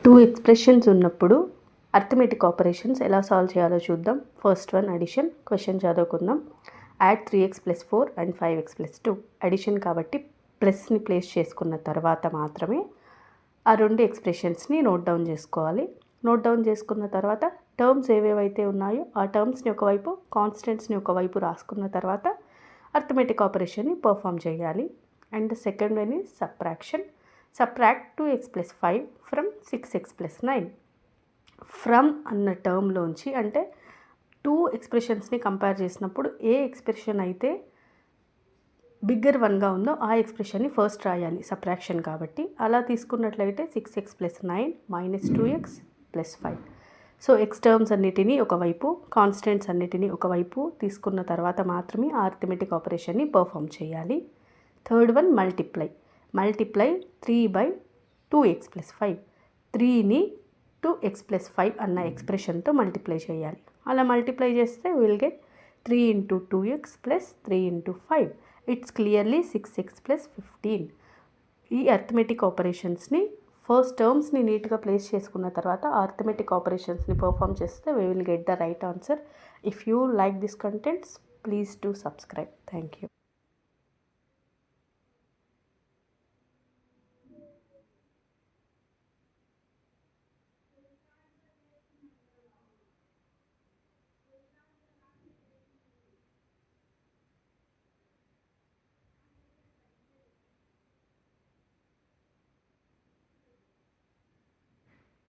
Two expressions ఉన్నప్పుడు arithmetic operations ఎలా solve చేయాలో చూద్దాం. First one addition. క్వశ్చన్ చదువుకుందాం. Add 3x + 4 and 5x + 2. Addition కాబట్టి ప్లస్ని ప్లేస్ చేసుకున్న తర్వాత మాత్రమే ఆ రెండు ఎక్స్ప్రెషన్స్ని నోట్ డౌన్ చేసుకోవాలి. నోట్ డౌన్ చేసుకున్న తర్వాత టర్మ్స్ ఏవేవైతే ఉన్నాయో ఆ టర్మ్స్ని ఒకవైపు, కాన్స్టెంట్స్ని ఒకవైపు రాసుకున్న తర్వాత అర్థమెటిక్ ఆపరేషన్ని పర్ఫామ్ చేయాలి. And second one is subtraction. Subtract 2x + 5 from 6x + 9. From అన్న టర్మ్లోంచి అంటే టూ ఎక్స్ప్రెషన్స్ని కంపేర్ చేసినప్పుడు ఏ ఎక్స్ప్రెషన్ అయితే బిగ్గర్ వన్గా ఉందో ఆ ఎక్స్ప్రెషన్ని ఫస్ట్ రాయాలి సబ్ట్రాక్షన్ కాబట్టి. అలా తీసుకున్నట్లయితే 6x + 9 - 2x + 5. So X terms అన్నిటినీ ఒకవైపు, కాన్స్టెంట్స్ అన్నిటినీ ఒకవైపు తీసుకున్న తర్వాత మాత్రమే ఆ అర్థమెటిక్ ఆపరేషన్ని పర్ఫామ్ చేయాలి. Third one multiply. Multiply 3/2x + 5. 3ని 2x + 5 అన్న ఎక్స్ప్రెషన్తో మల్టిప్లై చేయాలి. అలా మల్టిప్లై చేస్తే will get 3 × 2x + 3 × 5. It's clearly 6x + 15. ఈ అర్థమెటిక్ ఆపరేషన్స్ని ఫస్ట్ టర్మ్స్ని నీట్గా ప్లేస్ చేసుకున్న తర్వాత ఆ అర్థమెటిక్ ఆపరేషన్స్ని పర్ఫామ్ చేస్తే we will get the right answer. If you like this contents, please do subscribe. Thank you.